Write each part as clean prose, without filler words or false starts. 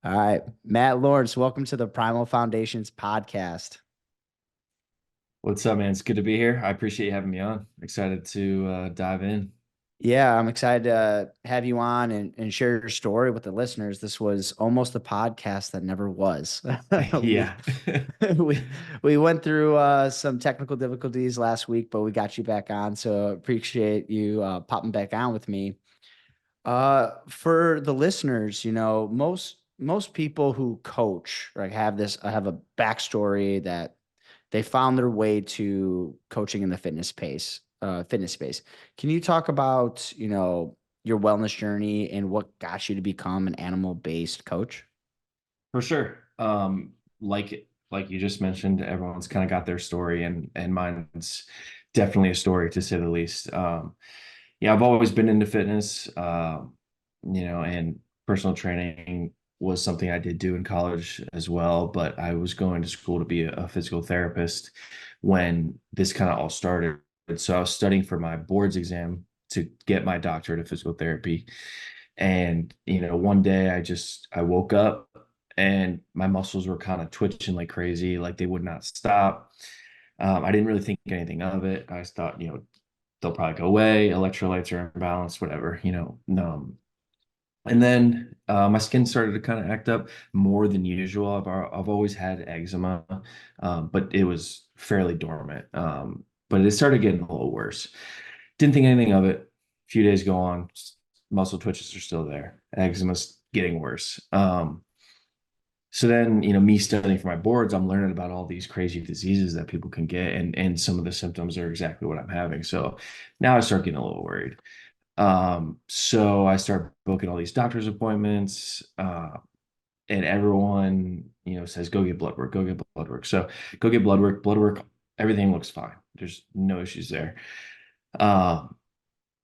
All right, Matt Lawrence, welcome to the Primal Foundations podcast. What's up, man? It's good to be here. I appreciate you having me on. Excited to dive in. Yeah, I'm excited to have you on and share your story with the listeners. This was almost a podcast that never was. We Yeah. we went through some technical difficulties last week, but we got you back on. So appreciate you popping back on with me. For the listeners, most people who coach like have a backstory that they found their way to coaching in the fitness space. Can you talk about, your wellness journey and what got you to become an animal-based coach? For sure. Like you just mentioned, everyone's kind of got their story and mine's definitely a story to say the least. Yeah, I've always been into fitness, and personal training was something I did do in college as well, but I was going to school to be a physical therapist when this kind of all started. So I was studying for my boards exam to get my doctorate of physical therapy. And, one day I woke up and my muscles were kind of twitching like crazy, like they would not stop. I didn't really think anything of it. I just thought, they'll probably go away. Electrolytes are imbalanced, whatever, and then my skin started to kind of act up more than usual. I've always had eczema, but it was fairly dormant. But it started getting a little worse. Didn't think anything of it. A few days go on, muscle twitches are still there. Eczema's getting worse. So then, me studying for my boards, I'm learning about all these crazy diseases that people can get, and some of the symptoms are exactly what I'm having. So now I start getting a little worried. So I start booking all these doctor's appointments, and everyone, says, go get blood work, go get blood work. So go get blood work, everything looks fine. There's no issues there. Um,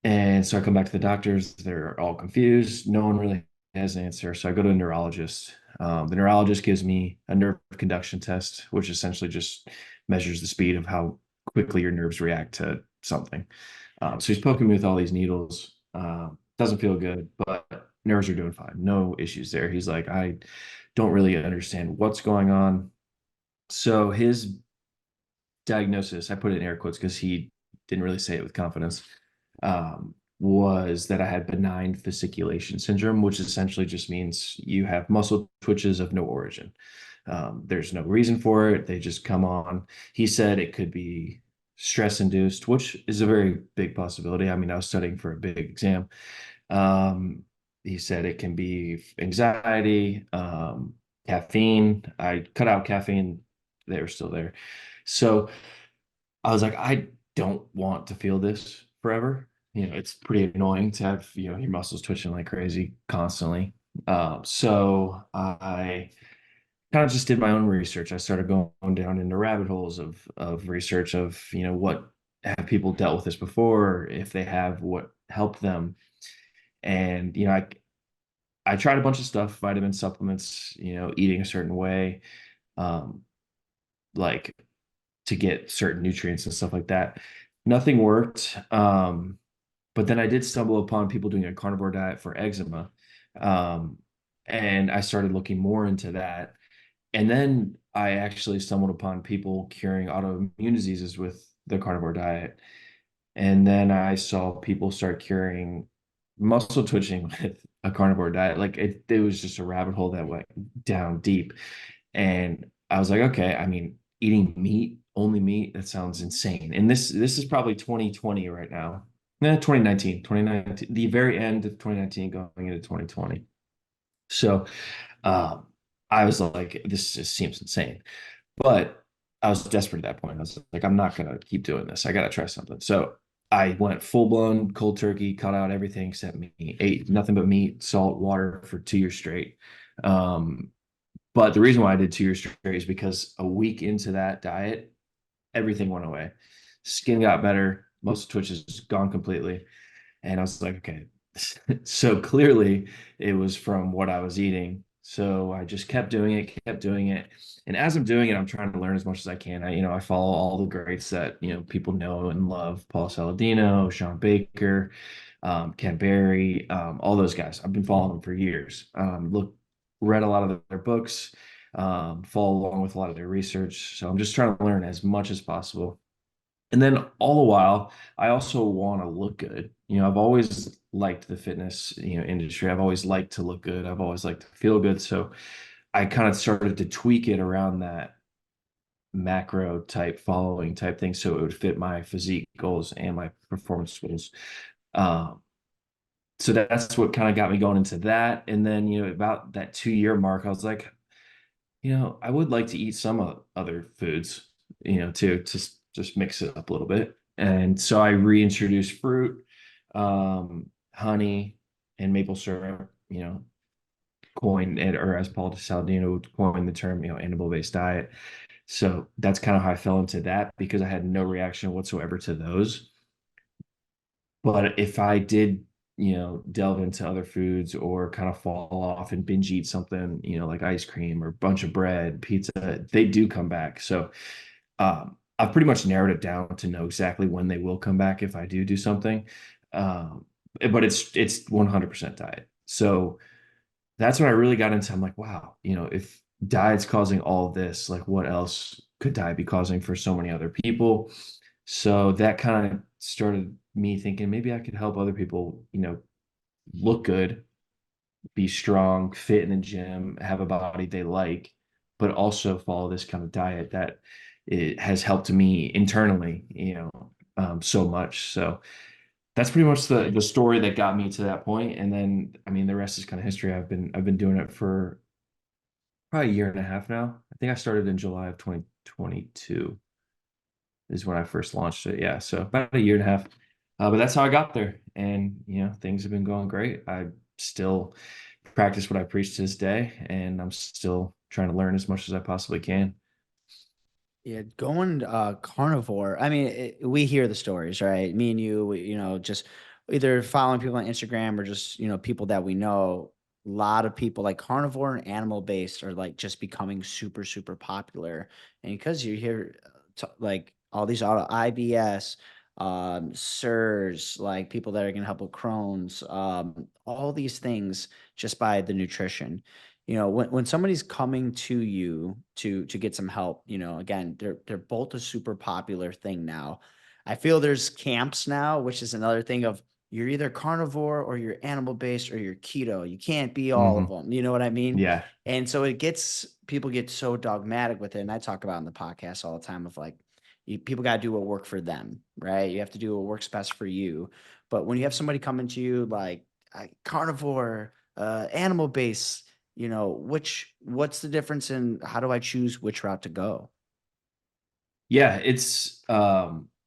and so I come back to the doctors, they're all confused. No one really has an answer. So I go to a neurologist. The neurologist gives me a nerve conduction test, which essentially just measures the speed of how quickly your nerves react to something. So he's poking me with all these needles. Doesn't feel good, but nerves are doing fine. No issues there. He's like, I don't really understand what's going on. So his diagnosis, I put it in air quotes because he didn't really say it with confidence, was that I had benign fasciculation syndrome, which essentially just means you have muscle twitches of no origin. There's no reason for it. They just come on. He said it could be stress induced, which is a very big possibility. I mean, I was studying for a big exam. Um, he said it can be anxiety, caffeine. I cut out caffeine. They were still there. So I was like, I don't want to feel this forever. It's pretty annoying to have, your muscles twitching like crazy constantly. So I kind of just did my own research. I started going down into rabbit holes of research of, what have people dealt with this before, if they have, what helped them. And, I tried a bunch of stuff, vitamin supplements, eating a certain way, um, like to get certain nutrients and stuff like that. Nothing worked. But then I did stumble upon people doing a carnivore diet for eczema. Um, and I started looking more into that. And then I actually stumbled upon people curing autoimmune diseases with the carnivore diet. And then I saw people start curing muscle twitching with a carnivore diet. Like it was just a rabbit hole that went down deep. And I was like, okay, I mean, eating meat, only meat, that sounds insane. And this is probably 2020 right now. 2019, the very end of 2019 going into 2020. So um, I was like, this just seems insane. But I was desperate at that point. I was like, I'm not gonna keep doing this. I gotta try something. So I went full blown cold turkey, cut out everything except meat, ate nothing but meat, salt, water for 2 years straight. Um, but the reason why I did 2 years straight is because a week into that diet, everything went away. Skin got better, muscle twitches gone completely. And I was like, okay, so clearly it was from what I was eating. So I just kept doing it, kept doing it. And as I'm doing it, I'm trying to learn as much as I can. I follow all the greats that, people know and love, Paul Saladino, Sean Baker, Ken Berry, all those guys. I've been following them for years. read a lot of their books, follow along with a lot of their research. So I'm just trying to learn as much as possible. And then all the while, I also want to look good. I've always liked the fitness, industry. I've always liked to look good. I've always liked to feel good. So I kind of started to tweak it around that macro type following type thing so it would fit my physique goals and my performance goals. Um, so that's what kind of got me going into that. And then, about that 2 year mark, I was like, I would like to eat some other foods, to just mix it up a little bit. And so I reintroduced fruit, honey, and maple syrup, coined it, or as Paul Saladino coined the term, animal-based diet. So that's kind of how I fell into that because I had no reaction whatsoever to those. But if I did, delve into other foods or kind of fall off and binge eat something, like ice cream or a bunch of bread, pizza, they do come back. So I've pretty much narrowed it down to know exactly when they will come back if I do something. Um, but it's 100% diet. So that's when I really got into. I'm like, wow, if diet's causing all this, like what else could diet be causing for so many other people? So that kind of started me thinking maybe I could help other people, look good, be strong, fit in the gym, have a body they like, but also follow this kind of diet that it has helped me internally, so much. So that's pretty much the story that got me to that point. And then, I mean, the rest is kind of history. I've been doing it for probably a year and a half now. I think I started in July of 2022 is when I first launched it. Yeah, so about a year and a half. But that's how I got there, and things have been going great. I still practice what I preach to this day, and I'm still trying to learn as much as I possibly can. Yeah, going carnivore. I mean, we hear the stories, right? Me and you, just either following people on Instagram or just, people that we know. A lot of people like carnivore and animal based are like just becoming super, super popular. And because you hear like all these auto IBS, SIRS, like people that are going to help with Crohn's, all these things just by the nutrition. When somebody's coming to you to get some help, again, they're both a super popular thing now. I feel there's camps now, which is another thing of you're either carnivore or you're animal based or you're keto. You can't be all of Hmm. them. You know what I mean? Yeah. And so people get so dogmatic with it. And I talk about in the podcast all the time of like, people got to do what work for them, right? You have to do what works best for you. But when you have somebody coming to you like carnivore, animal based, what's the difference in how do I choose which route to go? Yeah, it's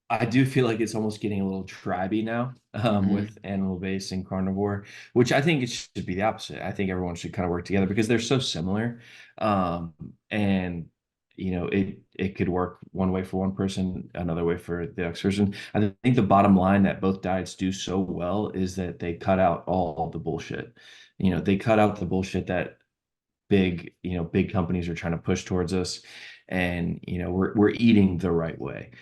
I do feel like it's almost getting a little tribey now, Hmm. with animal based and carnivore, which I think it should be the opposite. I think everyone should kind of work together because they're so similar. And it could work one way for one person, another way for the next person. I think the bottom line that both diets do so well is that they cut out all the bullshit. They cut out the bullshit that big companies are trying to push towards us, and we're eating the right way,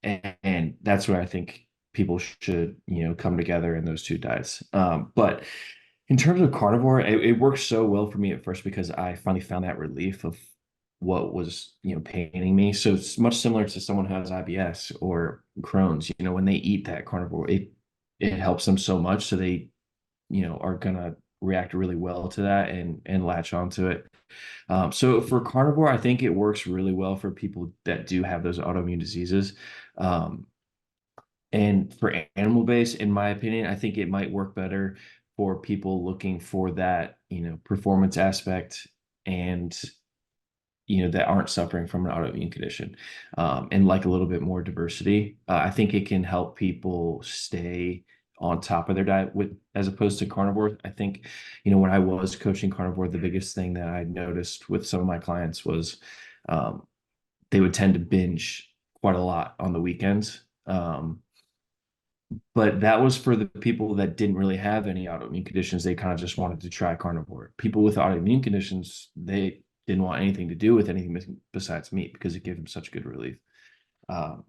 and that's where I think people should come together in those two diets. But in terms of carnivore, it worked so well for me at first because I finally found that relief of what was paining me. So it's much similar to someone who has IBS or Crohn's. When they eat that carnivore, it helps them so much, so they are gonna react really well to that and latch onto it. So for carnivore, I think it works really well for people that do have those autoimmune diseases. Um, and for animal based, in my opinion, I think it might work better for people looking for that, performance aspect, and that aren't suffering from an autoimmune condition, and like a little bit more diversity. I think it can help people stay on top of their diet with as opposed to carnivore. I think, when I was coaching carnivore, the biggest thing that I noticed with some of my clients was um, they would tend to binge quite a lot on the weekends. But that was for the people that didn't really have any autoimmune conditions. They kind of just wanted to try carnivore. People with autoimmune conditions, they didn't want anything to do with anything besides meat because it gave them such good relief. Um,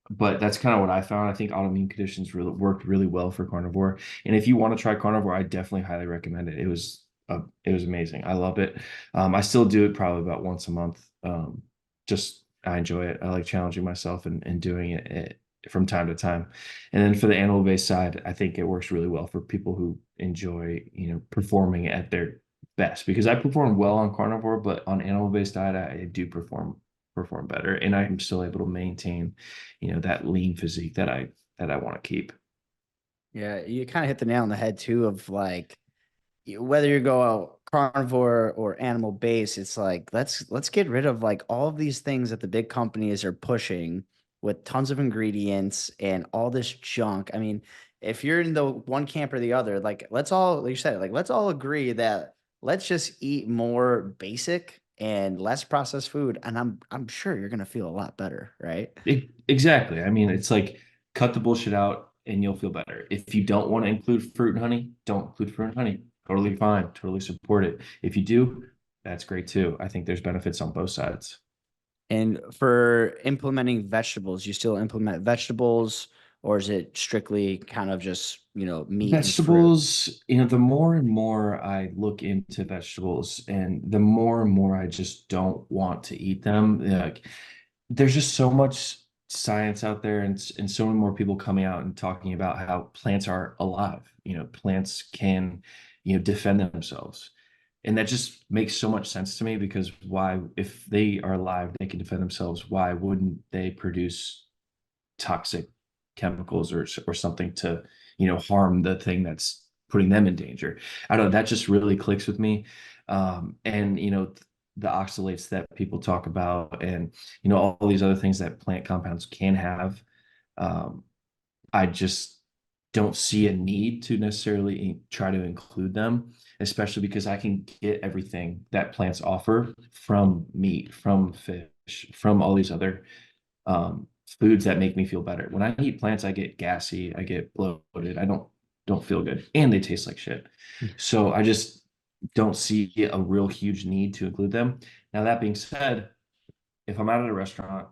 but that's kind of what I found. I think autoimmune conditions really worked really well for carnivore. And if you want to try carnivore, I definitely highly recommend it. It was It was amazing. I love it. I still do it probably about once a month. Just I enjoy it. I like challenging myself and doing it from time to time. And then for the animal-based side, I think it works really well for people who enjoy, performing at their best, because I perform well on carnivore, but on animal-based diet, I do perform better, and I'm still able to maintain, that lean physique that I want to keep. Yeah, you kind of hit the nail on the head too of like whether you go carnivore or animal based, it's like let's get rid of like all of these things that the big companies are pushing with tons of ingredients and all this junk. I mean, if you're in the one camp or the other, like let's all, like you said, like let's all agree that let's just eat more basic and less processed food, and I'm sure you're gonna feel a lot better, right? Exactly. I mean, it's like cut the bullshit out and you'll feel better. If you don't want to include fruit and honey, don't include fruit and honey. Totally fine. Totally support it. If you do, that's great too. I think there's benefits on both sides. And for implementing vegetables, you still implement vegetables, or is it strictly kind of just, meat and fruit? Vegetables, the more and more I look into vegetables and the more and more I just don't want to eat them, like there's just so much science out there, and so many more people coming out and talking about how plants are alive. Plants can, defend themselves. And that just makes so much sense to me, because why, if they are alive, they can defend themselves, why wouldn't they produce toxic chemicals or something to, harm the thing that's putting them in danger? I don't know, that just really clicks with me. And the oxalates that people talk about, and all these other things that plant compounds can have, um, I just don't see a need to necessarily try to include them, especially because I can get everything that plants offer from meat, from fish, from all these other foods that make me feel better. When I eat plants, I get gassy, I get bloated, I don't feel good, and they taste like shit. So I just don't see a real huge need to include them. Now, that being said, if I'm out at a restaurant,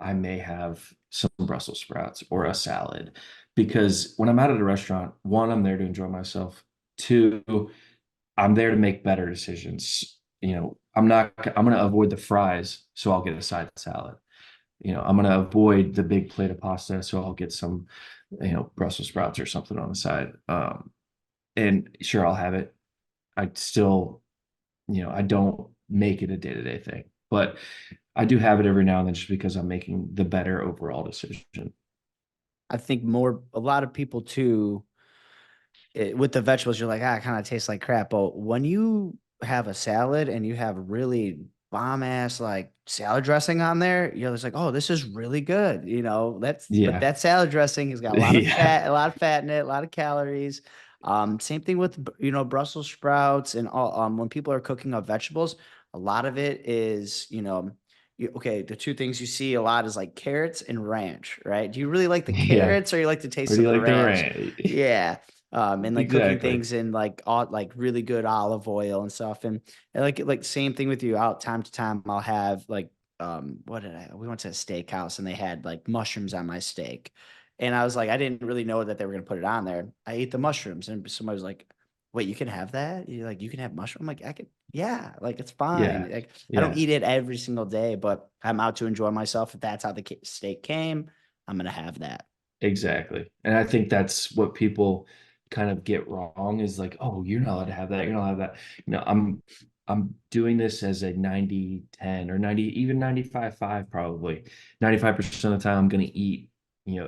I may have some Brussels sprouts or a salad, because when I'm out at a restaurant, one, I'm there to enjoy myself. Two, I'm there to make better decisions. I'm going to avoid the fries, so I'll get a side salad. I'm going to avoid the big plate of pasta, so I'll get some, Brussels sprouts or something on the side. And sure, I'll have it. I still, I don't make it a day-to-day thing, but I do have it every now and then, just because I'm making the better overall decision. I think a lot of people too, with the vegetables, you're like, it kind of tastes like crap. But when you have a salad and you have really bomb ass like salad dressing on there, you're just like, oh, this is really good. But Yeah. that salad dressing has got a lot of Yeah. fat, a lot of fat in it, a lot of calories. Same thing with Brussels sprouts and all. When people are cooking up vegetables, a lot of it is okay. The two things you see a lot is like carrots and ranch, right? Do you really like the Yeah. carrots or you like the Or taste do of you the like the ranch? ranch? Yeah. And like cooking Exactly. things in like really good olive oil and stuff. And like same thing with you. Out time to time, I'll have like what did I? We went to a steakhouse and they had like mushrooms on my steak, and I was like, I didn't really know that they were gonna put it on there. I ate the mushrooms, and somebody was like, "Wait, you can have that? You like you can have mushroom?" I'm like, I could, yeah, like it's fine. Yeah. Like I don't Yeah. eat it every single day, but I'm out to enjoy myself. If that's how the steak came, I'm gonna have that. Exactly. And I think that's what people kind of get wrong, is like, oh, you're not allowed to have that. You're not allowed to have that. I'm doing this as a 90-10 or 90, even 95-5, probably. 95% of the time I'm going to eat,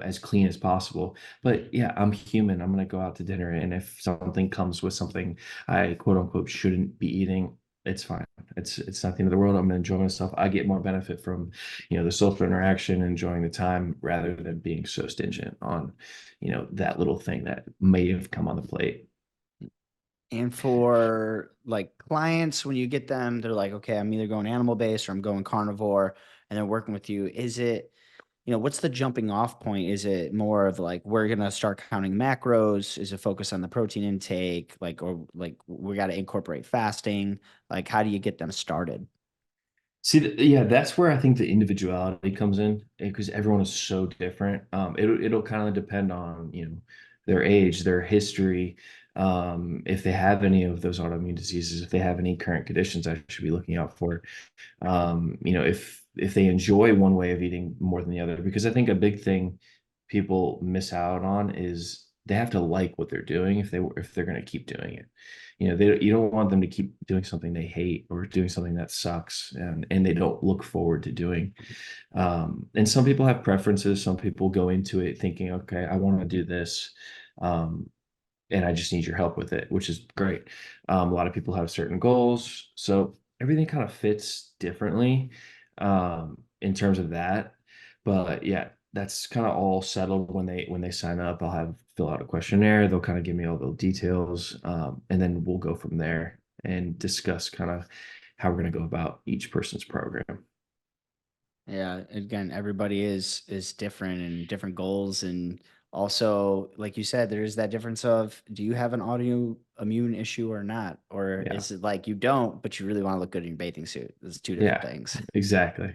as clean as possible. But yeah, I'm human. I'm going to go out to dinner. And if something comes with something I quote unquote shouldn't be eating, it's fine. It's not the end of the world. I'm going to enjoy myself. I get more benefit from, the social interaction, enjoying the time, rather than being so stingent on, that little thing that may have come on the plate. And for like clients, when you get them, they're like, okay, I'm either going animal based or I'm going carnivore, and they're working with you. Is it, what's the jumping off point? Is it more of like we're gonna start counting macros? Is it focus on the protein intake? Like, or like we got to incorporate fasting? Like, how do you get them started? See, yeah, that's where I think the individuality comes in, because everyone is so different. It'll kind of depend on, their age, their history, if they have any of those autoimmune diseases, if they have any current conditions I should be looking out for. If they enjoy one way of eating more than the other, because I think a big thing people miss out on is they have to like what they're doing if they're going to keep doing it. You don't want them to keep doing something they hate or doing something that sucks and they don't look forward to doing. And some people have preferences. Some people go into it thinking, okay, I want to do this. Um, and I just need your help with it, which is great. A lot of people have certain goals, so everything kind of fits differently in terms of that. But yeah, that's kind of all settled when they sign up. I'll have fill out a questionnaire. They'll kind of give me all the details, and then we'll go from there and discuss kind of how we're going to go about each person's program. Yeah, again, everybody is different and different goals, and also, like you said, there is that difference of do you have an autoimmune issue or not, or Yeah, is it like you don't, but you really want to look good in your bathing suit? There's two different yeah, things. exactly.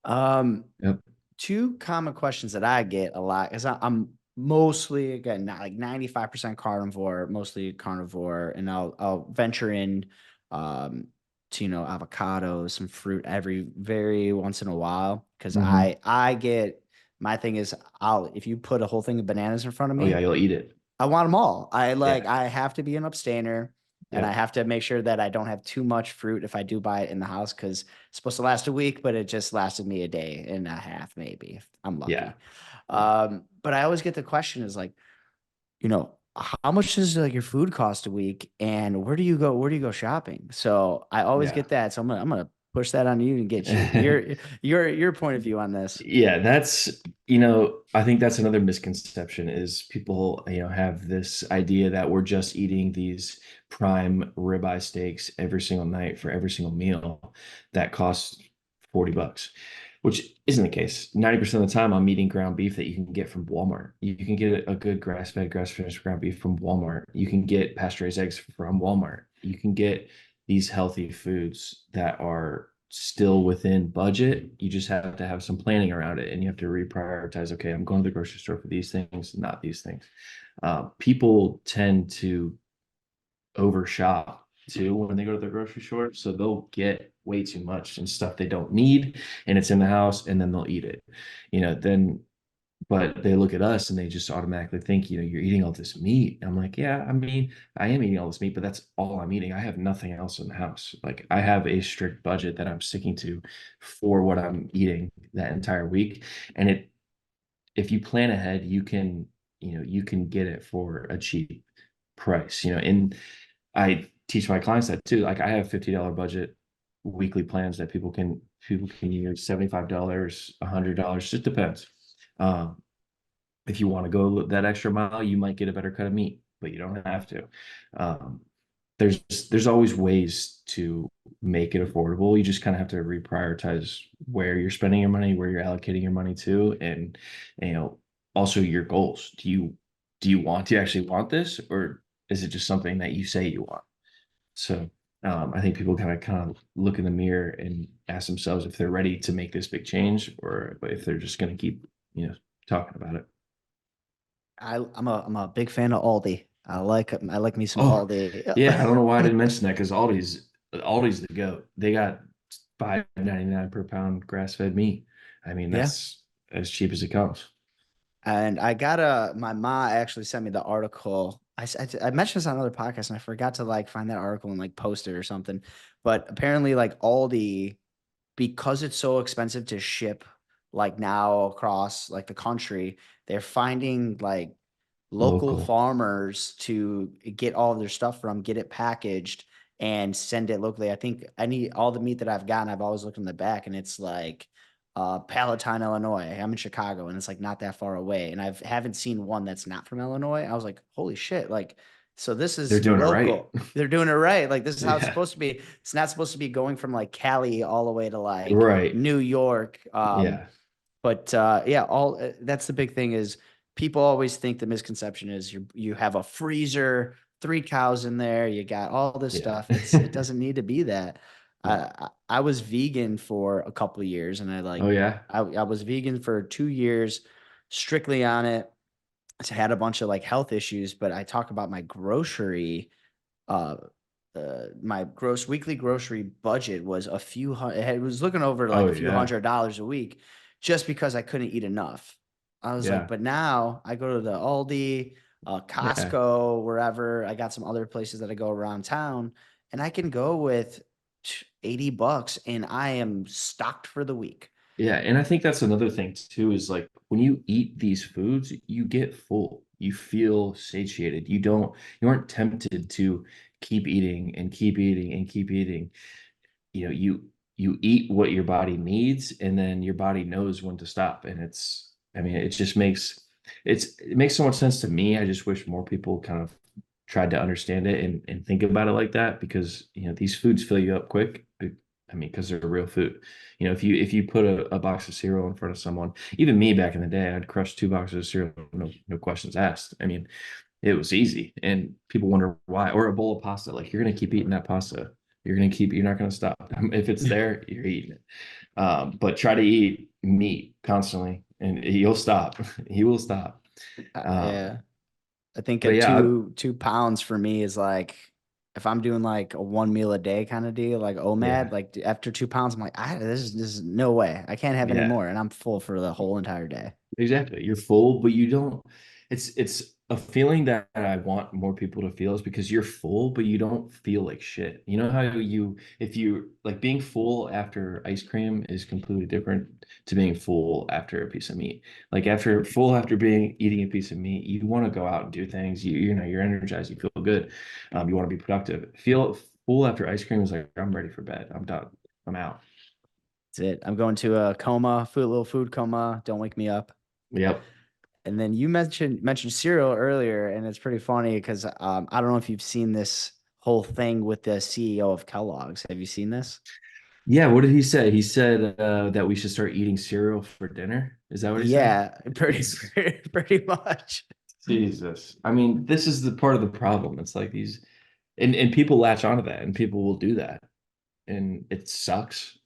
Um, Yep. two common questions that I get a lot because I'm mostly again not like 95% carnivore, mostly carnivore, and I'll venture in um to avocado, some fruit every very once in a while because Hmm. I get my thing is I'll if you put a whole thing of bananas in front of Oh yeah, me, you'll eat it. I want them all. Yeah. I have to be an abstainer and I Yep. have to make sure that I don't have too much fruit if I do buy it in the house because it's supposed to last a week, but it just lasted me a day and a half, maybe if I'm Yeah. lucky. Yeah. But I always get the question is like, how much does like your food cost a week and where do you go? Where do you go shopping? So I always Yeah. get that. So I'm gonna push that on you and get your point of view on this. Yeah, I think that's another misconception is people, have this idea that we're just eating these prime ribeye steaks every single night for every single meal that costs $40, which isn't the case. 90% of the time I'm eating ground beef that you can get from Walmart. You can get a good grass-fed, grass-finished ground beef from Walmart. You can get pasture-raised eggs from Walmart. You can get these healthy foods that are still within budget. You just have to have some planning around it and you have to reprioritize. Okay, I'm going to the grocery store for these things, not these things. People tend to overshop too when they go to the grocery store. So they'll get way too much and stuff they don't need and it's in the house and then they'll eat it. Then but they look at us and they just automatically think, you're eating all this meat. I'm like, yeah, I mean, I am eating all this meat, but that's all I'm eating. I have nothing else in the house. Like I have a strict budget that I'm sticking to for what I'm eating that entire week. And if you plan ahead, you can get it for a cheap price, and I teach my clients that too. Like I have $50 budget weekly plans that people can use $75, $100, just depends. Um, if you want to go that extra mile, you might get a better cut of meat, but you don't have to. Um, there's always ways to make it affordable. You just kind of have to reprioritize where you're spending your money, where you're allocating your money to, and you know also your goals. Do you want to actually want this, or is it just something that you say you want? So I think people kind of look in the mirror and ask themselves if they're ready to make this big change, or if they're just going to keep talking about it. I'm a big fan of Aldi. I like me some Oh, Aldi. yeah, I don't know why I didn't mention that because Aldi's the goat. They got 5.99 per pound grass-fed meat. I mean, Yeah. that's as cheap as it comes. And my mom actually sent me the article. I mentioned this on another podcast and I forgot to like find that article and like post it or something. But apparently, like Aldi, because it's so expensive to ship like now across like the country, they're finding like local Local. farmers to get all of their stuff from, get it packaged and send it locally. I think all the meat that I've gotten, I've always looked in the back and it's like Palatine, Illinois. I'm in Chicago and it's like not that far away. And haven't seen one that's not from Illinois. I was like, holy shit. Like, so this They're is doing it right. local. They're doing it right. Like this is how it's Yeah. supposed to be. It's not supposed to be going from like Cali all the way to like Right. New York. Yeah. But yeah, all that's the big thing is people always think the misconception is you have a freezer, three cows in there, you got all this Yeah. stuff. It doesn't need to be that. Yeah. I was vegan for a couple of years, and Oh yeah. I was vegan for 2 years, strictly on it. had a bunch of like health issues, but I talk about my grocery, uh, my gross weekly grocery budget was a few hundred, it was looking over like Oh a few yeah. $100s a week just because I couldn't eat enough. I was like, Yeah. but now I go to the Aldi, Yeah. Costco, wherever. I got some other places that I go around town, and I can go with $80 and I am stocked for the week. Yeah, and I think that's another thing too, is like when you eat these foods, you get full. You feel satiated. You aren't tempted to keep eating and keep eating and keep eating. You know, you eat what your body needs, and then your body knows when to stop. And I mean, it just makes it makes so much sense to me. I just wish more people kind of tried to understand it and think about it like that, because you know these foods fill you up quick. I mean, because they're real food. You know, if you put a box of cereal in front of someone, even me back in the day, I'd crush two boxes of cereal, no questions asked. I mean, it was easy, and people wonder why. Or a bowl of pasta, like you're gonna keep eating that pasta. You're not gonna stop. If it's there, you're eating it. But try to eat meat constantly, and you'll stop. He will stop. Yeah. I think a But yeah, two pounds for me is like if I'm doing like a one meal a day kind of deal, like OMAD, yeah, like after 2 pounds, I'm like, this is no way. I can't have any yeah. more. And I'm full for the whole entire day. Exactly. You're full, but you don't. It's a feeling that I want more people to feel, is because you're full, but you don't feel like shit. You know how you, if you like being full after ice cream is completely different to being full after a piece of meat. Like after being eating a piece of meat, you want to go out and do things. You know, you're energized, you feel good. You want to be productive. Feel full after ice cream is like, I'm ready for bed. I'm done. I'm out. That's it. I'm going to a coma, little food coma. Don't wake me up. Yep. And then you mentioned cereal earlier, and it's pretty funny because I don't know if you've seen this whole thing with the CEO of Kellogg's. Have you seen this? Yeah, what did he say? He said that we should start eating cereal for dinner. Is that what he said? Yeah, pretty It's pretty much. Jesus. I mean, this is the part of the problem. It's like these, and people latch onto that, and people will do that, and it sucks,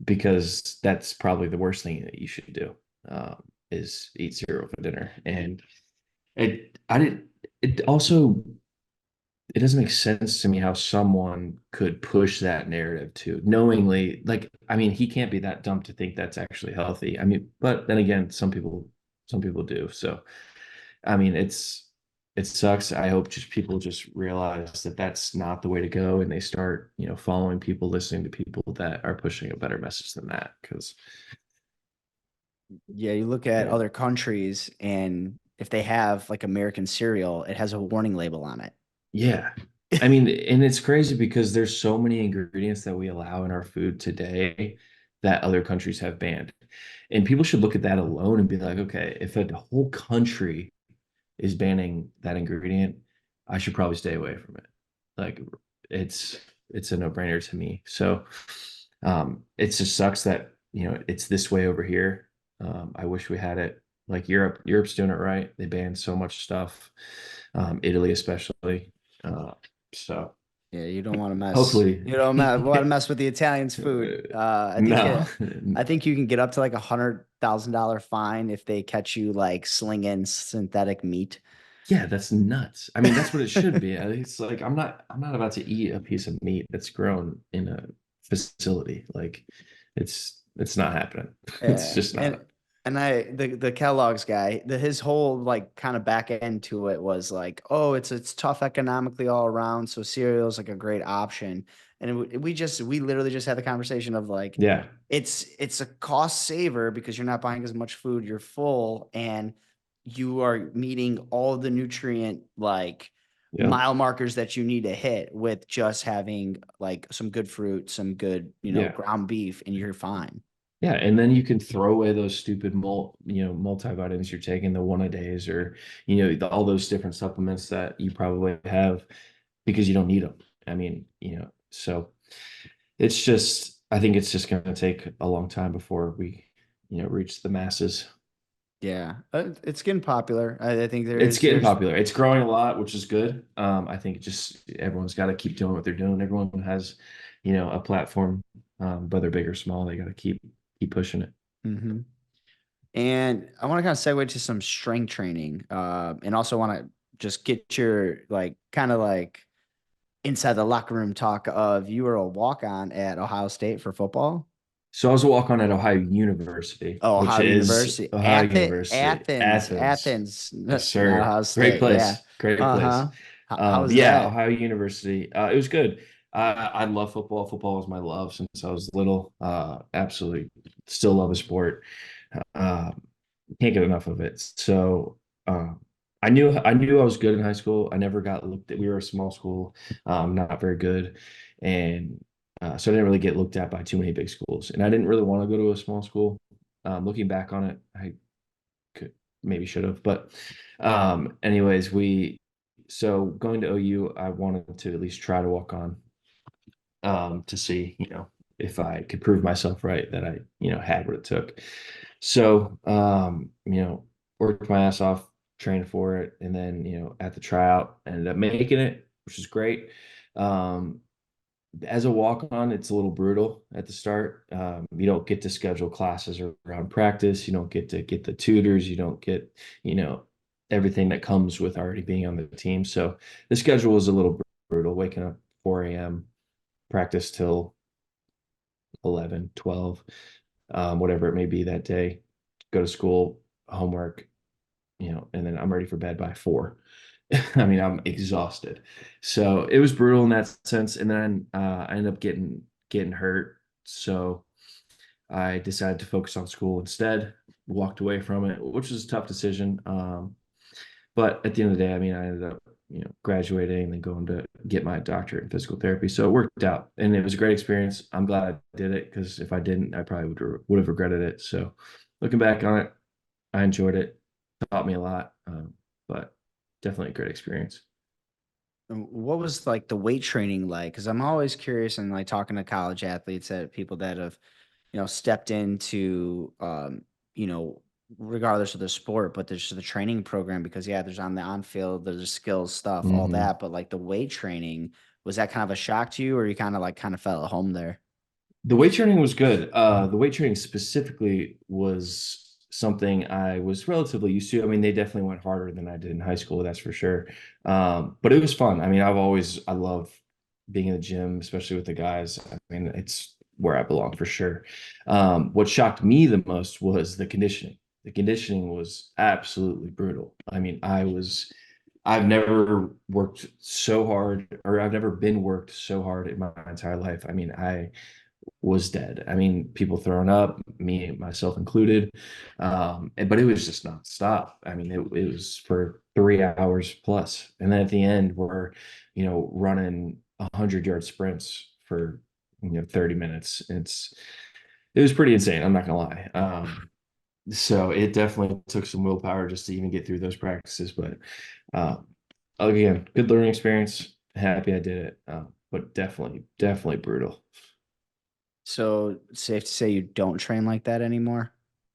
because that's probably the worst thing that you should do, is eat cereal for dinner. And I didn't. It also it doesn't make sense to me how someone could push that narrative to knowingly, like, I mean, he can't be that dumb to think that's actually healthy. I mean, but then again, some people do. So I mean, it sucks. I hope just people just realize that that's not the way to go, and they start, you know, following people, listening to people that are pushing a better message than that. Because Yeah, you look at yeah, other countries and if they have like American cereal, it has a warning label on it. yeah. I mean, and it's crazy because there's so many ingredients that we allow in our food today that other countries have banned. And people should look at that alone and be like, okay, if a whole country is banning that ingredient, I should probably stay away from it. Like it's it's a no-brainer to me. So it just sucks that, you know, it's this way over here. I wish we had it like Europe. Europe's doing it right. They banned so much stuff. Italy especially. Uh, so Yeah, you don't want to mess. hopefully You don't want to mess with the Italians' food. no. I think you can get up to like $100,000 fine if they catch you like slinging synthetic meat. Yeah, that's nuts. I mean, that's what it should be. It's like I'm not about to eat a piece of meat that's grown in a facility. Like it's not happening. It's Yeah, just not. and the Kellogg's guy, his whole like kind of back end to it was like, oh, it's tough economically all around, so cereal is like a great option. And we literally just had the conversation of like, Yeah. it's a cost saver because you're not buying as much food, you're full, and you are meeting all the nutrient like Yeah. mile markers that you need to hit with just having like some good fruit, some good, Yeah. ground beef, and you're fine. Yeah. And then you can throw away those stupid multivitamins you're taking, the one a days, or all those different supplements that you probably have because you don't need them. I mean, so it's just, I think it's just going to take a long time before we, reach the masses. Yeah, it's getting popular. I think It's getting there's popular. It's growing a lot, which is good. I think just everyone's got to keep doing what they're doing. Everyone has, a platform, whether big or small. They got to keep pushing it. hmm And I want to kind of segue to some strength training, and also want to just get your like kind of like inside the locker room talk of you were a walk on at Ohio State for football. So I was a walk-on at Ohio University, Oh, which Ohio is University, Ohio University, Athens, Athens. Athens, Yes, not sir. Ohio Great State. Yeah. place. Great place. Uh-huh. How was Yeah, that? Ohio University. It was good. I love football. Football was my love since I was little. Absolutely, still love a sport. Uh, can't get enough of it. So uh, I knew I was good in high school. I never got looked at. We were a small school, not very good, and so I didn't really get looked at by too many big schools. And I didn't really want to go to a small school. Looking back on it, I could maybe should have, but anyways, we so going to OU, I wanted to at least try to walk on to see, if I could prove myself right that I, had what it took. So, worked my ass off, trained for it, and then, at the tryout, ended up making it, which is great. Um, as a walk-on, it's a little brutal at the start. You don't get to schedule classes around practice. You don't get to get the tutors. You don't get, you know, everything that comes with already being on the team. So the schedule was a little brutal, waking up 4 a.m., practice till 11, 12, whatever it may be that day, go to school, homework, and then I'm ready for bed by 4. I mean, I'm exhausted. So it was brutal in that sense. And then I ended up getting hurt. So I decided to focus on school instead, walked away from it, which was a tough decision. But at the end of the day, I mean, I ended up, graduating and then going to get my doctorate in physical therapy. So it worked out, and it was a great experience. I'm glad I did it because if I didn't, I probably would have regretted it. So looking back on it, I enjoyed it. Taught me a lot, but definitely a great experience. What was like the weight training like? Because I'm always curious and like talking to college athletes, that people that have, stepped into, you know, regardless of the sport, but there's the training program because yeah, there's on the on field, there's the skills stuff, all Mhm. that. But like the weight training, was that kind of a shock to you, or you kind of felt at home there? The weight training was good. The weight training specifically was something I was relatively used to. I mean, they definitely went harder than I did in high school, that's for sure. But it was fun. I mean, I love being in the gym, especially with the guys. I mean, it's where I belong for sure. What shocked me the most was the conditioning. The conditioning was absolutely brutal. I mean, I've never worked so hard, or I've never been worked so hard in my entire life. I mean, I was dead. I mean, people throwing up, me myself included. But it was just nonstop. I mean, it was for 3 hours plus, and then at the end, we're running 100-yard sprints for 30 minutes. It was pretty insane. I'm not gonna lie. So it definitely took some willpower just to even get through those practices. But um, again, good learning experience. Happy I did it. But definitely brutal. So safe to say you don't train like that anymore.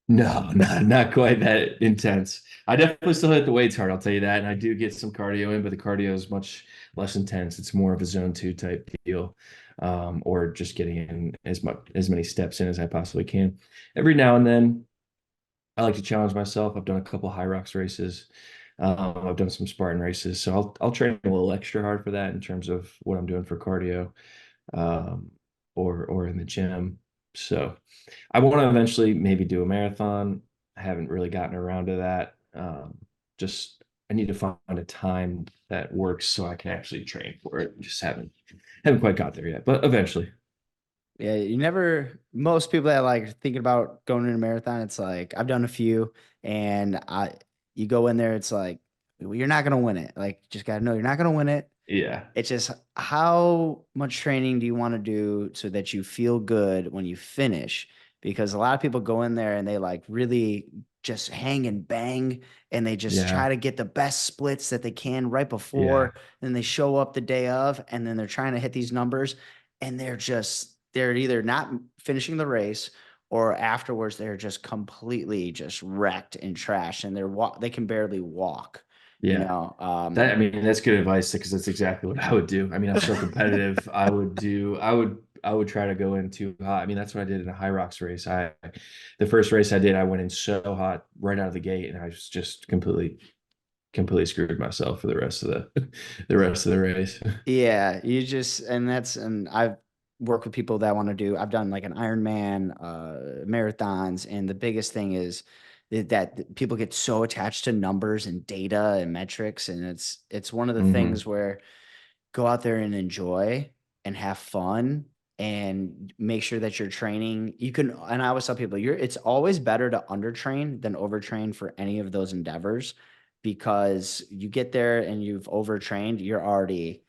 No, not quite that intense. I definitely still hit the weights hard, I'll tell you that. And I do get some cardio in, but the cardio is much less intense. It's more of a zone two type deal, or just getting in as many steps in as I possibly can. Every now and then, I like to challenge myself. I've done a couple high rocks races. I've done some Spartan races, so I'll train a little extra hard for that in terms of what I'm doing for cardio, um, or in the gym. So. I want to eventually maybe do a marathon. I haven't really gotten around to that. Just I need to find a time that works so I can actually train for it. Just haven't quite got there yet, but eventually. Yeah, you never. Most people that like thinking about going in a marathon, it's like I've done a few, and you go in there, it's like well, you're not gonna win it. Like, just gotta know you're not gonna win it. Yeah. It's just how much training do you want to do so that you feel good when you finish? Because a lot of people go in there and they like really just hang and bang and they just try Yeah. to get the best splits that they can right Yeah. before. Then they show up the day of and then they're trying to hit these numbers and they're either not finishing the race or afterwards they're just completely just wrecked and trashed and they can barely walk, you Yeah. know. I mean, that's good advice because that's exactly what I would do. I mean, I'm so competitive. I would I would try to go in too hot. I mean, that's what I did in a high rocks race. The first race I did, I went in so hot right out of the gate, and I was just completely screwed myself for the rest of the the rest of the race. Yeah, you just and I've worked with people that want to do. I've done like an Ironman, marathons, and the biggest thing is that people get so attached to numbers and data and metrics, and it's one of the Hmm. things where go out there and enjoy and have fun and make sure that you're training. You can, and I always tell people, it's always better to undertrain than overtrain for any of those endeavors because you get there and you've overtrained, you're already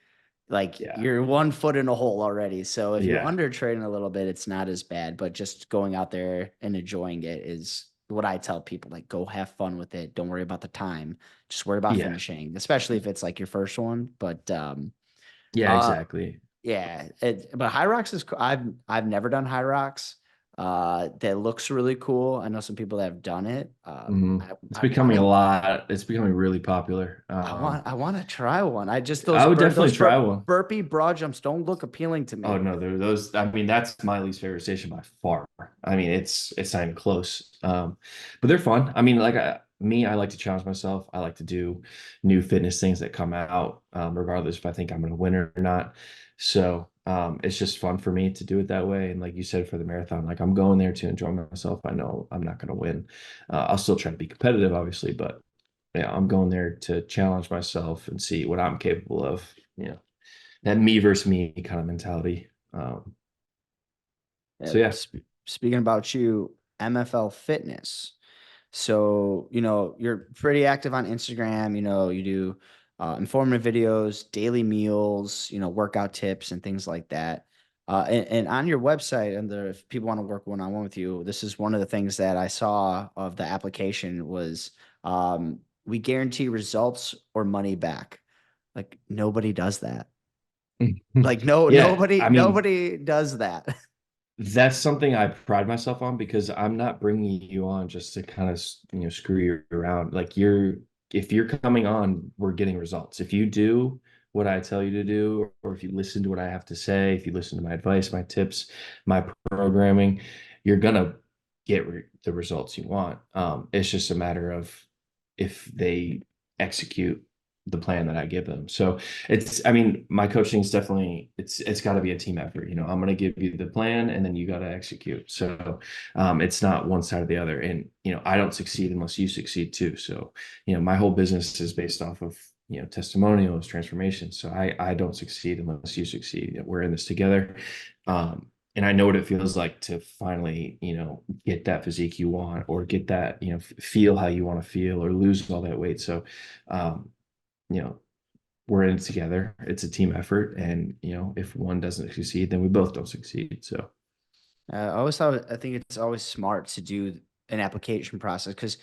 like Yeah, you're 1 foot in a hole already. So if you yeah, undertrain a little bit, it's not as bad, but just going out there and enjoying it is what I tell people. Like, go have fun with it. Don't worry about the time. Just worry about yeah, finishing, especially if it's like your first one. But yeah, uh, exactly. yeah, but High Rocks is cool. I've never done High Rocks. That looks really cool. I know some people that have done it. Hmm. I It's I want becoming a to lot. It's becoming really popular. I want to try one. I just I would definitely those try one. burpee broad jumps don't look appealing to Oh me. no, those. I mean, that's my least favorite station by far. I mean, it's not even close. But they're fun. I mean, like I like to challenge myself. I like to do new fitness things that come out, regardless if I think I'm going to win or not. So it's just fun for me to do it that way. And like you said, for the marathon, like I'm going there to enjoy myself. I know I'm not going to win. I'll still try to be competitive, obviously, but yeah, I'm going there to challenge myself and see what I'm capable of. That me versus me kind of mentality. So yeah. Speaking about you, MFL Fitness. So, you're pretty active on Instagram. You do informative videos, daily meals, workout tips and things like that. And on your website, and if people want to work one-on-one with you, this is one of the things that I saw of the application was we guarantee results or money back. Like nobody does that. Like Yeah, I mean, nobody does that. that's something I pride myself on because I'm not bringing you on just to kind of, screw you around. Like if you're coming on, we're getting results. If you do what I tell you to do, or if you listen to what I have to say, if you listen to my advice, my tips, my programming, you're gonna get the results you want. It's just a matter of if they execute the plan that I give them. So I mean, my coaching is definitely, it's got to be a team effort. I'm going to give you the plan and then you got to execute. So it's not one side or the other. And, I don't succeed unless you succeed too. So, my whole business is based off of, testimonials, transformation. So I don't succeed unless you succeed. We're in this together. And I know what it feels like to finally, get that physique you want, or get that, feel how you want to feel, or lose all that weight. So, um, you know, we're in it together. It's a team effort. And, if one doesn't succeed, then we both don't succeed. So, I think it's always smart to do an application process because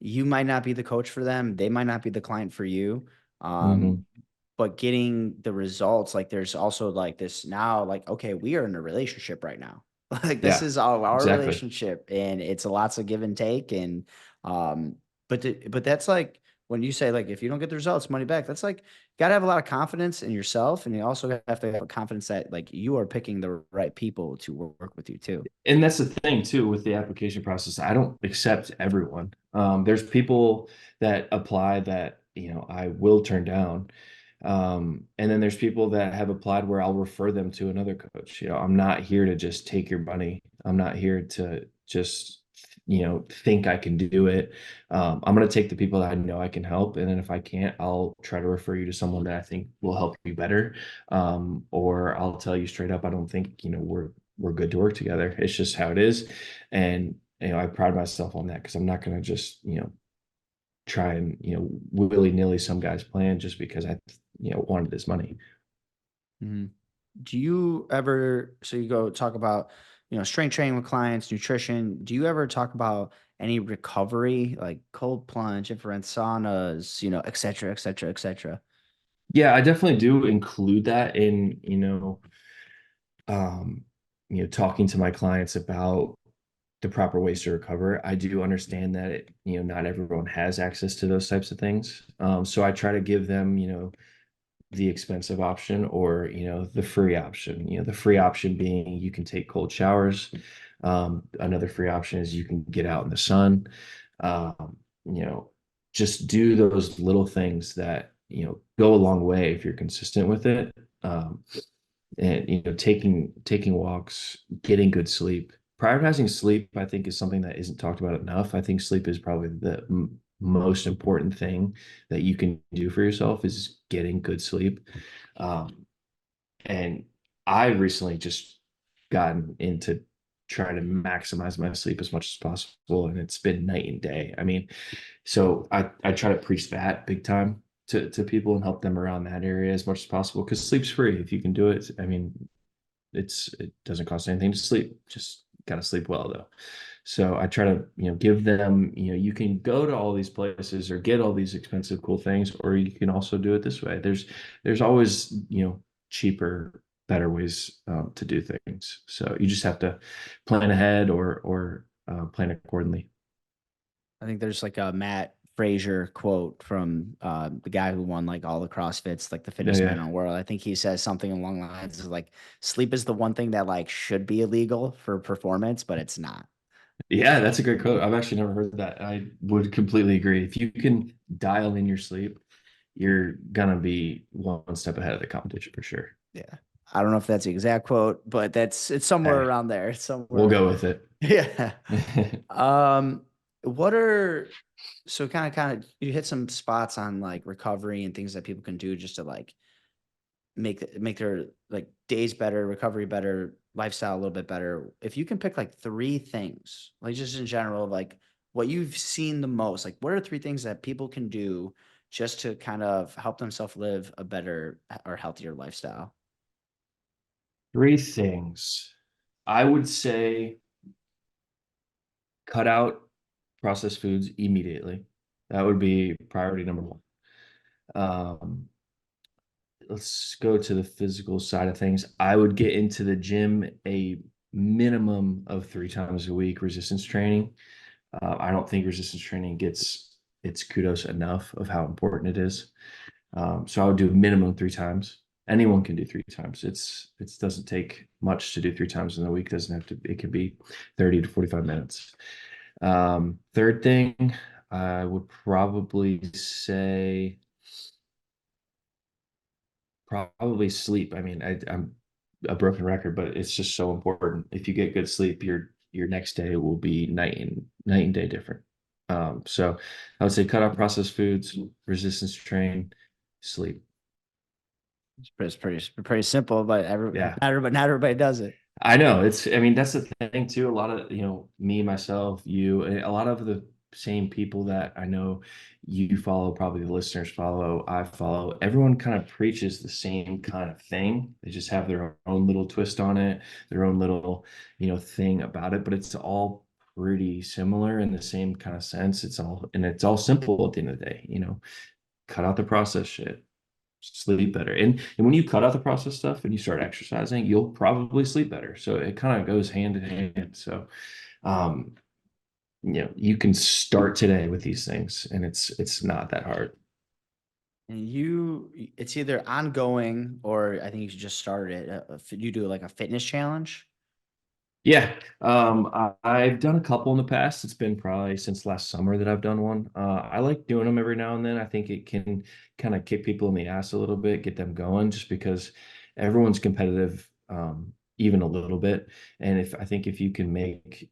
you might not be the coach for them, they might not be the client for you. Um, mhm. but getting the results, like there's also like this now, like, okay, we are in a relationship right now. Like this Yeah, is our exactly. relationship and it's a lots of give and take. And but that's like when you say like if you don't get the results, money back, that's like gotta have a lot of confidence in yourself. And you also have to have confidence that like you are picking the right people to work with you too. And that's the thing too with the application process. I don't accept everyone. There's people that apply that, I will turn down. And then there's people that have applied where I'll refer them to another coach. I'm not here to just take your money. I'm not here to just, think I can do it. I'm going to take the people that I know I can help. And then if I can't, I'll try to refer you to someone that I think will help you better. Or I'll tell you straight up, I don't think, we're good to work together. It's just how it is. And, I pride myself on that because I'm not going to just, try and, willy nilly some guy's plan just because I, wanted his money. Mhm. Do you ever, so you go talk about, strength training with clients, nutrition. Do you ever talk about any recovery, like cold plunge, infrared saunas, et cetera, et cetera, et cetera? Yeah, I definitely do include that in, um, talking to my clients about the proper ways to recover. I do understand that not everyone has access to those types of things. So I try to give them, the expensive option or, the free option. The free option being you can take cold showers. Another free option is you can get out in the sun. Um, you know, just do those little things that, go a long way if you're consistent with it. Um, and taking walks, getting good sleep, prioritizing sleep, I think is something that isn't talked about enough. I think sleep is probably the most important thing that you can do for yourself is getting good sleep. Um, and I recently just gotten into trying to maximize my sleep as much as possible, and it's been night and day. I mean, so I try to preach that big time to people and help them around that area as much as possible because sleep's free if you can do it. I mean, it doesn't cost anything to sleep. Just gotta sleep well though. So I try to, give them, you can go to all these places or get all these expensive, cool things, or you can also do it this way. There's always, cheaper, better ways to do things. So you just have to plan ahead or plan accordingly. I think there's like a Matt Frazier quote from the guy who won like all the CrossFits, like the Yeah, fittest man yeah. in the world. I think he says something along the lines of like sleep is the one thing that like should be illegal for performance, but it's not. Yeah, that's a great quote. I've actually never heard that. I would completely agree. If you can dial in your sleep, you're gonna be one step ahead of the competition for sure. Yeah. I don't know if that's the exact quote, but it's somewhere Hey, around there. It's somewhere we'll around go there. with it. Yeah. Um, what are so kind of you hit some spots on like recovery and things that people can do just to like make their like days better, recovery better, lifestyle a little bit better. If you can pick like three things, like just in general, like what you've seen the most, like what are three things that people can do just to kind of help themselves live a better or healthier lifestyle? Three things. I would say cut out processed foods immediately. That would be priority number one. Um, let's go to the physical side of things. I would get into the gym a minimum of 3 times a week, resistance training. I don't think resistance training gets its kudos enough of how important it is. So I would do minimum 3 times. Anyone can do 3 times. It doesn't take much to do 3 times in a week. It doesn't have to. It could be 30 to 45 minutes. Third thing, I would probably say probably sleep. I mean, I'm a broken record, but it's just so important. If you get good sleep, your next day will be night and day different. So I would say cut out processed foods, resistance train, sleep. It's pretty simple, but Yeah. not everybody does it. I know I mean, that's the thing too. A lot of, me, myself, you, and a lot of the same people that I know you follow, probably the listeners follow, I follow, everyone kind of preaches the same kind of thing. They just have their own little twist on it, their own little, thing about it, but it's all pretty similar in the same kind of sense. It's all simple at the end of the day, cut out the processed shit, sleep better. And when you cut out the processed stuff and you start exercising, you'll probably sleep better. So it kind of goes hand in hand. So um, you can start today with these things and it's not that hard. And it's either ongoing or I think you just started it. You do like a fitness challenge. Yeah, I've done a couple in the past. It's been probably since last summer that I've done one. I like doing them every now and then. I think it can kind of kick people in the ass a little bit, get them going, just because everyone's competitive, even a little bit. And if I think if you can make,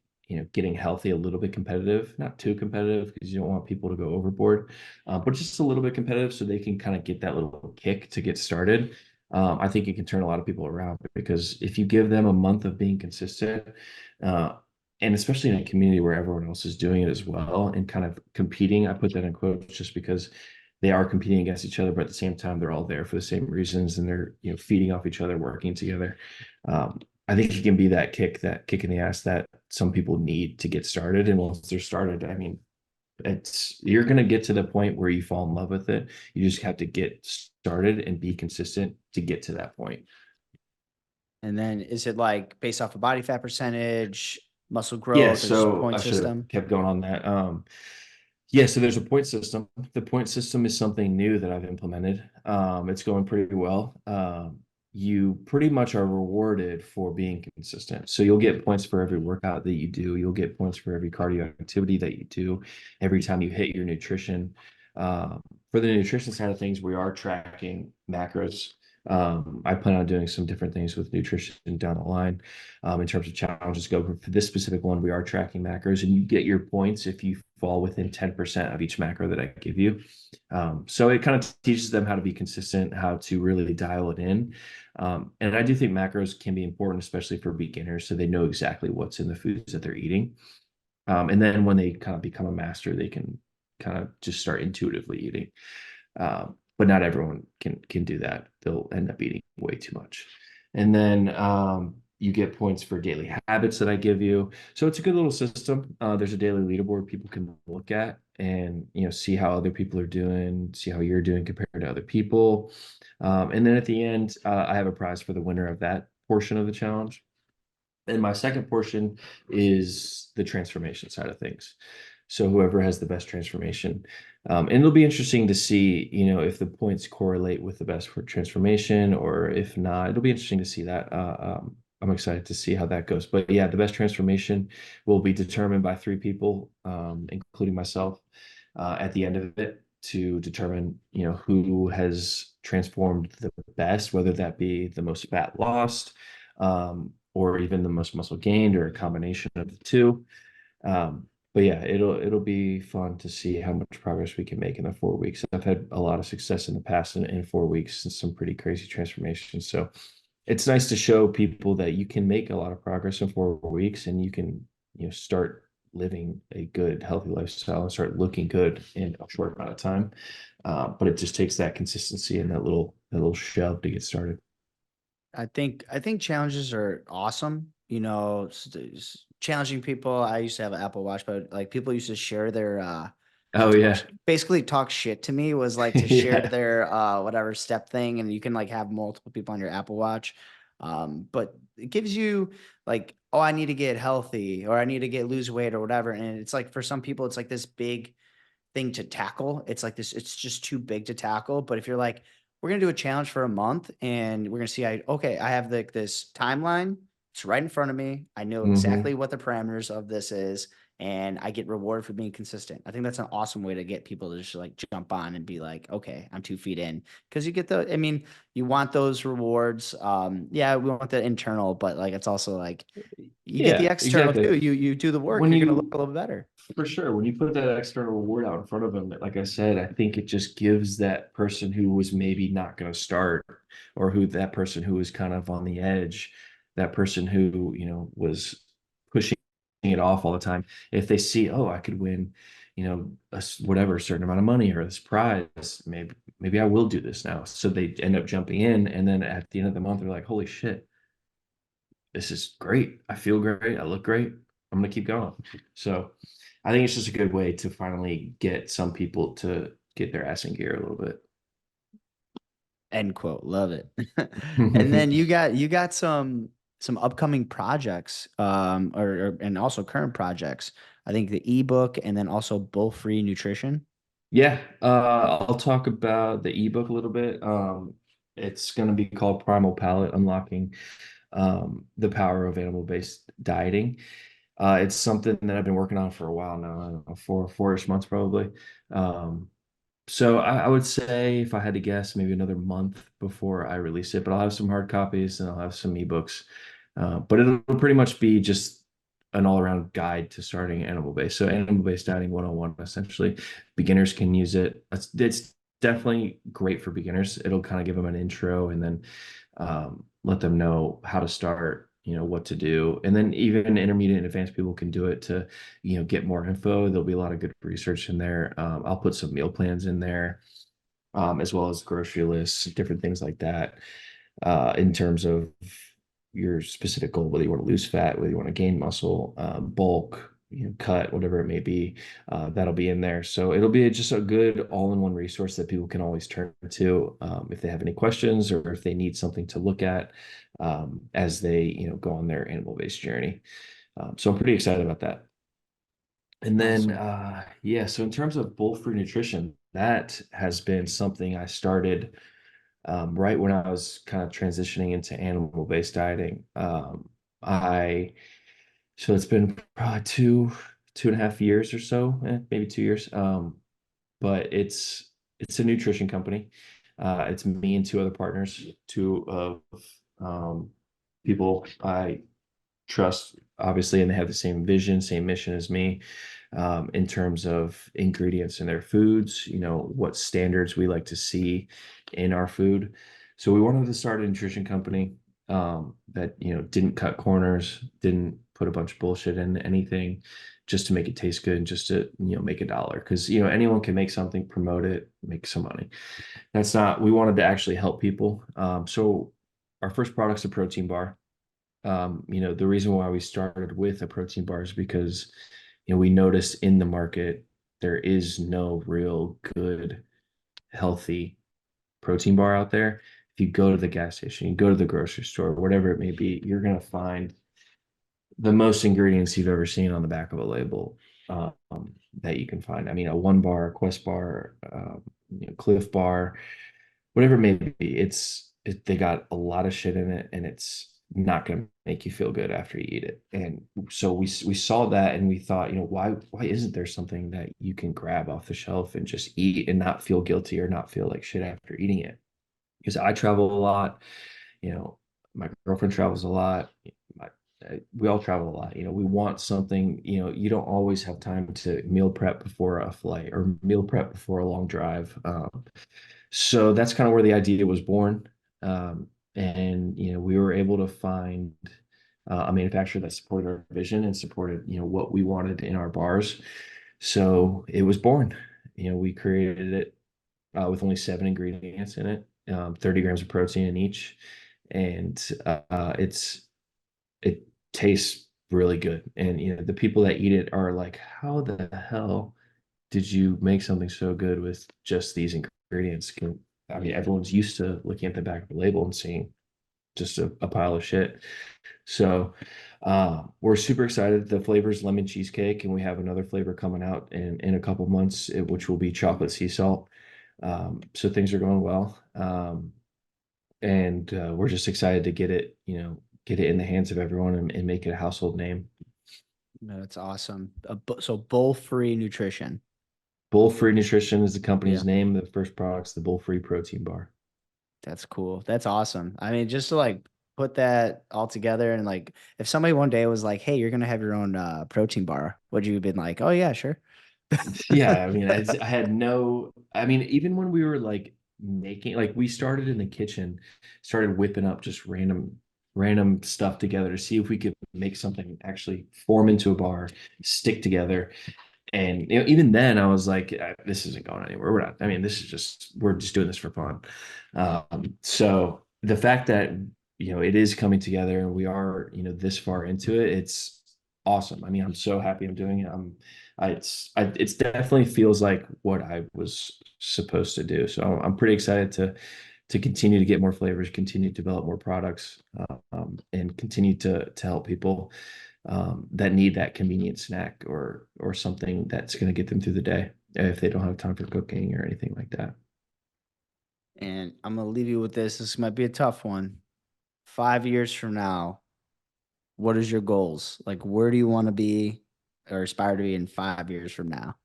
getting healthy a little bit competitive, not too competitive because you don't want people to go overboard, but just a little bit competitive so they can kind of get that little kick to get started. I think it can turn a lot of people around because if you give them a month of being consistent, uh, and especially in a community where everyone else is doing it as well and kind of competing, I put that in quotes just because they are competing against each other, but at the same time, they're all there for the same reasons and they're, feeding off each other, working together. Um, I think it can be that kick in the ass that some people need to get started. And once they're started, I mean, you're going to get to the point where you fall in love with it. You just have to get started and be consistent to get to that point. And then is it like based off of body fat percentage, muscle Yeah, growth, or just so point I should have system? kept going on that. Yeah, so there's a point system. The point system is something new that I've implemented. It's going pretty well. You pretty much are rewarded for being consistent. So you'll get points for every workout that you do. You'll get points for every cardio activity that you do, every time you hit your nutrition. Um, for the nutrition side of things, we are tracking macros. I plan on doing some different things with nutrition down the line in terms of challenges go. For this specific one, we are tracking macros, and you get your points if you fall within 10% of each macro that I give you. So it kind of teaches them how to be consistent, how to really dial it in. And I do think macros can be important, especially for beginners, so they know exactly what's in the foods that they're eating. And then when they kind of become a master, they can kind of just start intuitively eating. But not everyone can do that. They'll end up eating way too much. And then you get points for daily habits that I give you. So it's a good little system. There's a daily leaderboard people can look at and see how other people are doing, see how you're doing compared to other people. And then at the end, I have a prize for the winner of that portion of the challenge. And my second portion is the transformation side of things. So whoever has the best transformation, and it'll be interesting to see, if the points correlate with the best for transformation, or if not, it'll be interesting to see that. I'm excited to see how that goes. But yeah, the best transformation will be determined by three people, including myself, at the end of it to determine, who has transformed the best, whether that be the most fat lost, or even the most muscle gained, or a combination of the two. But yeah, it'll be fun to see how much progress we can make in the 4 weeks. I've had a lot of success in the past in 4 weeks and some pretty crazy transformations. So it's nice to show people that you can make a lot of progress in 4 weeks, and you can, start living a good, healthy lifestyle and start looking good in a short amount of time. But it just takes that consistency and that little shove to get started. I think challenges are awesome. Challenging people. I used to have an Apple Watch, but like people used to share their Oh yeah. basically talk shit to me was like to share Yeah. their whatever step thing, and you can like have multiple people on your Apple Watch. But it gives you like, oh, I need to get healthy or I need to get lose weight or whatever. And it's like for some people, it's like this big thing to tackle. It's like this, it's just too big to tackle. But if you're like, we're gonna do a challenge for a month and we're gonna see, okay, I have like this timeline. It's right in front of me. I know exactly Hmm. what the parameters of this is, and I get rewarded for being consistent. I think that's an awesome way to get people to just like jump on and be like, okay, I'm 2 feet in. Because you get I mean, you want those rewards. Yeah, we want the internal, but like it's also like you get the Yeah, external exactly. too. You do the work, When you're gonna look you, a little better. for sure, when you put that external reward out in front of them, like I said, I think it just gives that person who was maybe not going to start, or who that person who was kind of on the edge, that person who, was pushing it off all the time. If they see, oh, I could win, whatever, a certain amount of money or this prize, maybe I will do this now. So they end up jumping in, and then at the end of the month, they're like, holy shit, this is great. I feel great. I look great. I'm going to keep going. So I think it's just a good way to finally get some people to get their ass in gear a little End quote. Love it. And then bit. you got some upcoming projects, and also current projects. I think the ebook and then also Bull Free Nutrition. Yeah, I'll talk about the ebook a little bit. It's going to be called Primal Palate: Unlocking the Power of Animal-Based Dieting. It's something that I've been working on for a while now, I don't know, 4-ish months probably. Um, So I would say, if I had to guess, maybe another month before I release it, but I'll have some hard copies and I'll have some ebooks. But it'll pretty much be just an all-around guide to starting animal-based. So animal-based dieting 101, essentially. Beginners can use it. It's definitely great for beginners. It'll kind of give them an intro, and then let them know how to start, what to do. And then even intermediate and advanced people can do it to, get more info. There'll be a lot of good research in there. I'll put some meal plans in there, as well as grocery lists, different things like that, in terms of your specific goal, whether you want to lose fat, whether you want to gain muscle, bulk, cut, whatever it may be, that'll be in there. So it'll be just a good all-in-one resource that people can always turn to, if they have any questions or if they need something to look at, as they, go on their animal-based journey. So I'm pretty excited about that. And then, Awesome. yeah, so in terms of bowl-free nutrition, that has been something I started right when I was kind of transitioning into animal-based dieting. I so it's been probably 2.5 years or so, maybe 2 years. But it's a nutrition company. It's me and two other partners, two of um, people I trust, obviously, and they have the same vision, same mission as me, in terms of ingredients in their foods, what standards we like to see in our food. So we wanted to start a nutrition company that, didn't cut corners, didn't put a bunch of bullshit in anything just to make it taste good and just to, make a dollar. Because, anyone can make something, promote it, make some money. That's not, we wanted to actually help people. So our first product's a protein bar. The reason why we started with a protein bar is because, we noticed in the market there is no real good, healthy protein bar out there. If you go to the gas station, you go to the grocery store, whatever it may be, you're going to find the most ingredients you've ever seen on the back of a label that you can find. I mean, a One Bar, Quest Bar, Cliff Bar, whatever it may be, they got a lot of shit in it, and it's not going to make you feel good after you eat it. And so we saw that, and we thought, why isn't there something that you can grab off the shelf and just eat and not feel guilty or not feel like shit after eating it? Because I travel a lot, you know, my girlfriend travels a lot. My, we all travel a lot. We want something, you don't always have time to meal prep before a flight or meal prep before a long drive. So that's kind of where the idea was born. And, we were able to find a manufacturer that supported our vision and supported, what we wanted in our bars. So it was born. We created it with only 7 ingredients in it, 30 grams of protein in each. And it tastes really good. And, the people that eat it are like, how the hell did you make something so good with just these ingredients? I mean, everyone's used to looking at the back of the label and seeing just a pile of shit. So we're super excited. The flavor is lemon cheesecake, and we have another flavor coming out in a couple months, which will be chocolate sea salt. So things are going well. And we're just excited to get it in the hands of everyone and make it a household name. No, that's awesome. So bowl-free nutrition. Bowl Free Nutrition is the company's Yeah, name. The first product's the Bowl Free Protein Bar. that's cool. That's awesome. I mean, just to like put that all together and like if somebody one day was like, "Hey, you're gonna have your own protein bar," would you have been like, "Oh yeah, sure." Yeah, I mean, I had no, I mean, even when we were like making, like we started in the kitchen, started whipping up just random stuff together to see if we could make something actually form into a bar, stick together. And even then, I was like, "This isn't going anywhere. We're not. I mean, we're just doing this for fun." So the fact that it is coming together and we are this far into it, it's awesome. I mean, I'm so happy I'm doing it. It's definitely feels like what I was supposed to do. So I'm pretty excited to continue to get more flavors, continue to develop more products, and continue to help people that need that convenient snack or something that's going to get them through the day if they don't have time for cooking or anything like that. And I'm gonna leave you with this. This might be a tough one. 5 years from now, what is your goals? Like, where do you want to be or aspire to be in 5 years from now?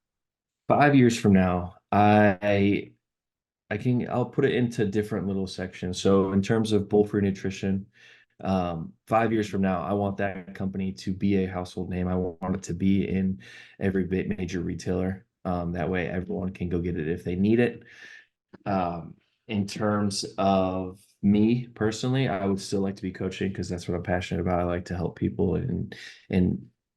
5 years from now, I'll put it into different little sections. So in terms of bowl free nutrition, 5 years from now, I want that company to be a household name. I want it to be in every major retailer. That way everyone can go get it if they need it. Um, in terms of me personally, I would still like to be coaching because that's what I'm passionate about. I like to help people and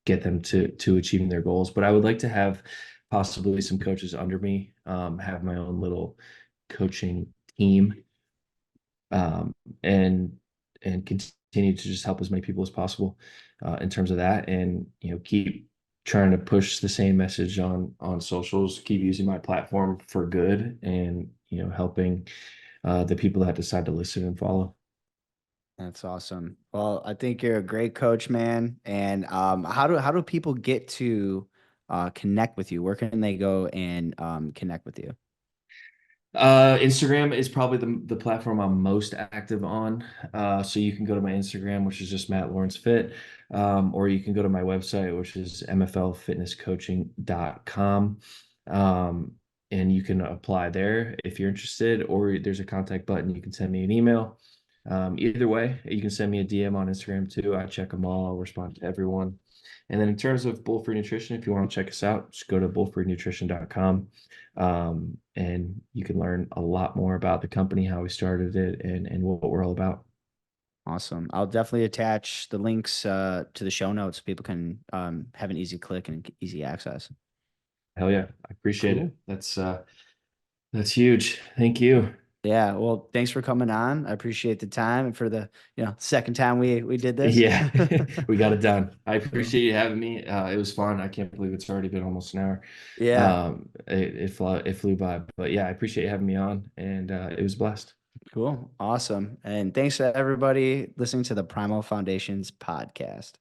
get them to achieving their goals. But I would like to have possibly some coaches under me, have my own little coaching team, um, and continue to just help as many people as possible in terms of that, and keep trying to push the same message on socials, keep using my platform for good, and helping the people that decide to listen and follow. That's awesome. Well, I think you're a great coach, man. And how do people get to connect with you? Where can they go and connect with you? Instagram is probably the platform I'm most active on. So you can go to my Instagram, which is just Matt Lawrence Fit, or you can go to my website, which is mflfitnesscoaching.com. Um, and you can apply there if you're interested, or there's a contact button. You can send me an email. Either way, you can send me a DM on Instagram too. I check them all. I'll respond to everyone. And then in terms of Bull Free Nutrition, if you want to check us out, just go to bullfreenutrition.com. And you can learn a lot more about the company, how we started it, and what we're all about. Awesome. I'll definitely attach the links to the show notes so people can have an easy click and easy access. Hell yeah, I appreciate Cool. it. That's huge. Thank you. Yeah. Well, thanks for coming on. I appreciate the time and for the second time we did this. Yeah, we got it done. I Cool. appreciate you having me. It was fun. I can't believe it's already been almost an hour. Yeah. It flew by. But yeah, I appreciate you having me on, and it was blessed. Cool. Awesome. And thanks to everybody listening to the Primal Foundations podcast.